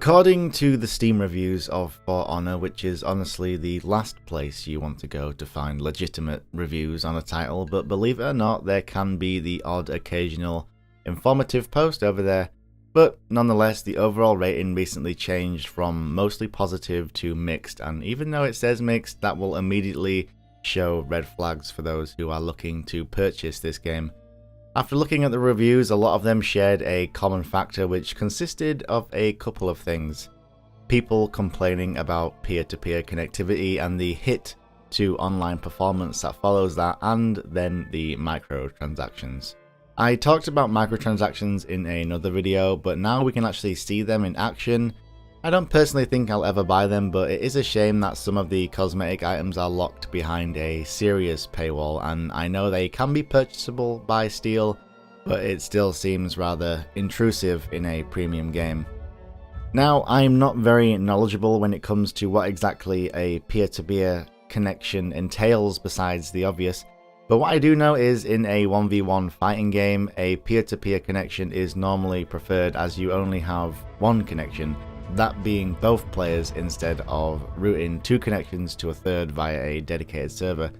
According to the Steam reviews of For Honor, which is honestly the last place you want to go to find legitimate reviews on a title, but believe it or not, there can be the odd occasional informative post over there. But nonetheless, the overall rating recently changed from mostly positive to mixed, and even though it says mixed, that will immediately show red flags for those who are looking to purchase this game. After looking at the reviews, a lot of them shared a common factor which consisted of a couple of things. People complaining about peer-to-peer connectivity and the hit to online performance that follows that, and then the microtransactions. I talked about microtransactions in another video, but now we can actually see them in action. I don't personally think I'll ever buy them, but it is a shame that some of the cosmetic items are locked behind a serious paywall, and I know they can be purchasable by Steal, but it still seems rather intrusive in a premium game. Now, I'm not very knowledgeable when it comes to what exactly a peer-to-peer connection entails besides the obvious, but what I do know is in a 1v1 fighting game, a peer-to-peer connection is normally preferred as you only have one connection, that being both players instead of routing two connections to a third via a dedicated server.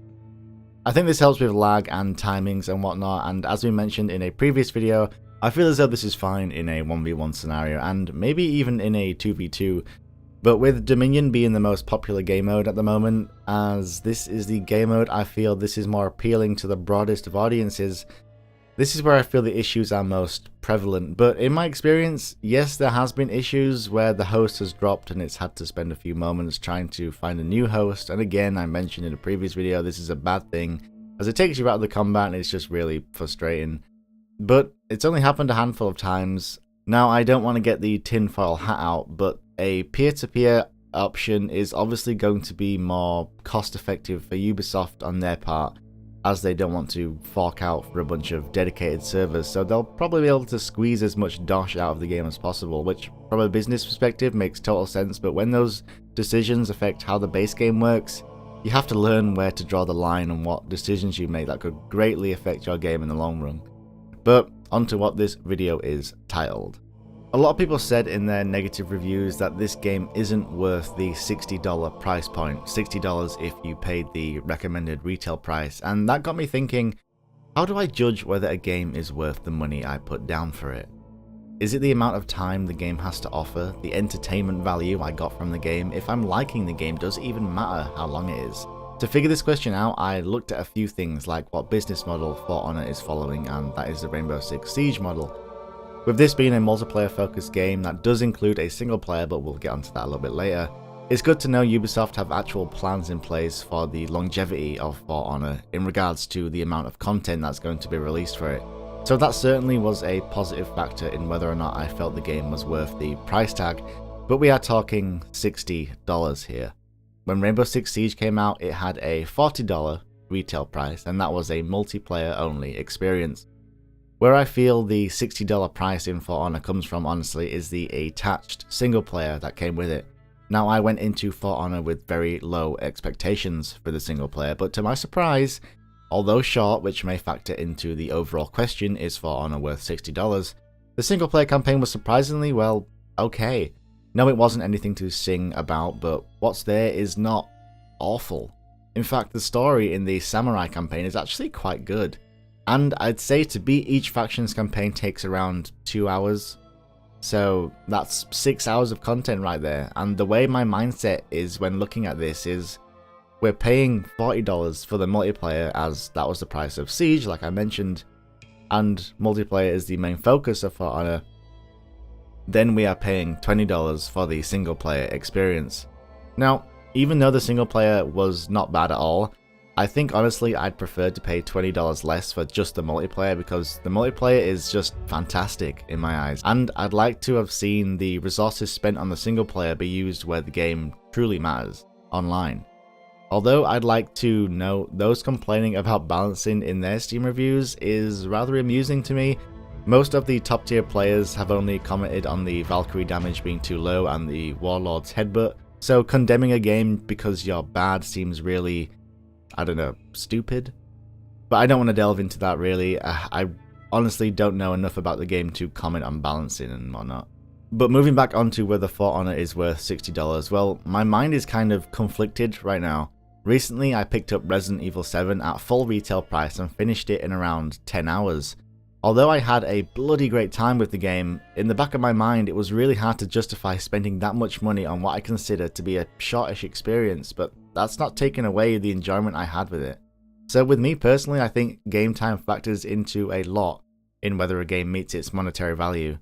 I think this helps with lag and timings and whatnot, and as we mentioned in a previous video, I feel as though this is fine in a 1v1 scenario and maybe even in a 2v2, but with Dominion being the most popular game mode at the moment, as this is the game mode I feel this is more appealing to the broadest of audiences. This is where I feel the issues are most prevalent, but in my experience, yes, there has been issues where the host has dropped and it's had to spend a few moments trying to find a new host, and again, I mentioned in a previous video, this is a bad thing, as it takes you out of the combat and it's just really frustrating. But it's only happened a handful of times. Now, I don't want to get the tinfoil hat out, but a peer-to-peer option is obviously going to be more cost-effective for Ubisoft on their part, as they don't want to fork out for a bunch of dedicated servers, so they'll probably be able to squeeze as much dosh out of the game as possible, which from a business perspective makes total sense, but when those decisions affect how the base game works, you have to learn where to draw the line and what decisions you make that could greatly affect your game in the long run. But onto what this video is titled. A lot of people said in their negative reviews that this game isn't worth the $60 price point, $60 if you paid the recommended retail price, and that got me thinking, how do I judge whether a game is worth the money I put down for it? Is it the amount of time the game has to offer, the entertainment value I got from the game? If I'm liking the game, does it even matter how long it is? To figure this question out, I looked at a few things like what business model For Honor is following, and that is the Rainbow Six Siege model. With this being a multiplayer focused game that does include a single player, but we'll get onto that a little bit later, it's good to know Ubisoft have actual plans in place for the longevity of For Honor in regards to the amount of content that's going to be released for it. So that certainly was a positive factor in whether or not I felt the game was worth the price tag, but we are talking $60 here. When Rainbow Six Siege came out, it had a $40 retail price, and that was a multiplayer only experience. Where I feel the $60 price in For Honor comes from, honestly, is the attached single player that came with it. Now, I went into For Honor with very low expectations for the single player, but to my surprise, although short, which may factor into the overall question, is For Honor worth $60, the single player campaign was surprisingly, well, okay. No, it wasn't anything to sing about, but what's there is not awful. In fact, the story in the Samurai campaign is actually quite good. And I'd say to beat each faction's campaign takes around 2 hours. So that's 6 hours of content right there. And the way my mindset is when looking at this is we're paying $40 for the multiplayer, as that was the price of Siege, like I mentioned, and multiplayer is the main focus of For Honor. Then we are paying $20 for the single player experience. Now, even though the single player was not bad at all, I think honestly I'd prefer to pay $20 less for just the multiplayer, because the multiplayer is just fantastic in my eyes, and I'd like to have seen the resources spent on the single player be used where the game truly matters, online. Although I'd like to note, those complaining about balancing in their Steam reviews is rather amusing to me. Most of the top tier players have only commented on the Valkyrie damage being too low and the Warlord's headbutt, so condemning a game because you're bad seems really, I don't know, stupid. But I don't want to delve into that really. I honestly don't know enough about the game to comment on balancing and whatnot. But moving back onto whether For Honor is worth $60, well, my mind is kind of conflicted right now. Recently, I picked up Resident Evil 7 at full retail price and finished it in around 10 hours. Although I had a bloody great time with the game, in the back of my mind it was really hard to justify spending that much money on what I consider to be a shortish experience, but that's not taking away the enjoyment I had with it. So with me personally, I think game time factors into a lot in whether a game meets its monetary value.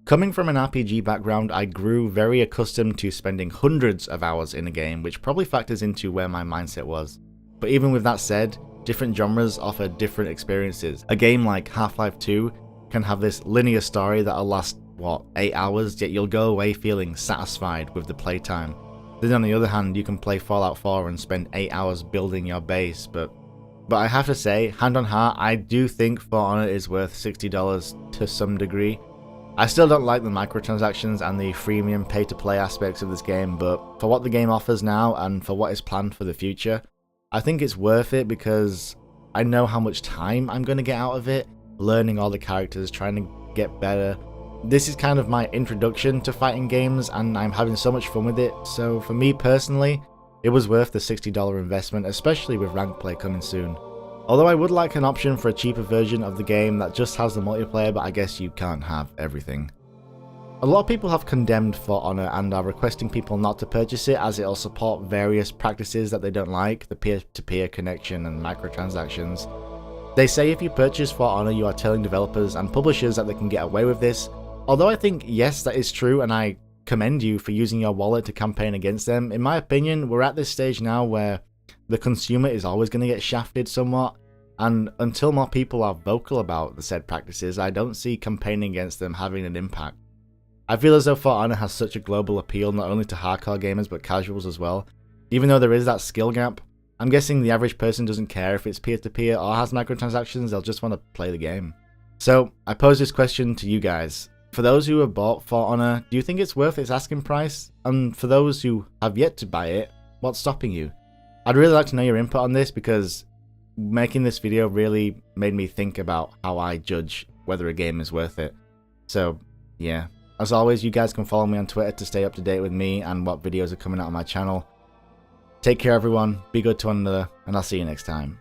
Coming from an RPG background, I grew very accustomed to spending hundreds of hours in a game, which probably factors into where my mindset was. But even with that said, different genres offer different experiences. A game like Half-Life 2 can have this linear story that'll last, 8 hours, yet you'll go away feeling satisfied with the playtime. Then on the other hand, you can play Fallout 4 and spend 8 hours building your base, but I have to say, hand on heart, I do think For Honor is worth $60 to some degree. I still don't like the microtransactions and the freemium pay-to-play aspects of this game, but for what the game offers now and for what is planned for the future, I think it's worth it because I know how much time I'm going to get out of it, learning all the characters, trying to get better. This is kind of my introduction to fighting games and I'm having so much fun with it, so for me personally, it was worth the $60 investment, especially with ranked play coming soon. Although I would like an option for a cheaper version of the game that just has the multiplayer, but I guess you can't have everything. A lot of people have condemned For Honor and are requesting people not to purchase it as it'll support various practices that they don't like, the peer-to-peer connection and microtransactions. They say if you purchase For Honor you are telling developers and publishers that they can get away with this, although I think yes that is true and I commend you for using your wallet to campaign against them. In my opinion, we're at this stage now where the consumer is always going to get shafted somewhat, and until more people are vocal about the said practices, I don't see campaigning against them having an impact. I feel as though For Honor has such a global appeal not only to hardcore gamers but casuals as well. Even though there is that skill gap, I'm guessing the average person doesn't care if it's peer-to-peer or has microtransactions, they'll just want to play the game. So, I pose this question to you guys. For those who have bought For Honor, do you think it's worth its asking price? And for those who have yet to buy it, what's stopping you? I'd really like to know your input on this because making this video really made me think about how I judge whether a game is worth it. So, yeah. As always, you guys can follow me on Twitter to stay up to date with me and what videos are coming out on my channel. Take care everyone, be good to one another, and I'll see you next time.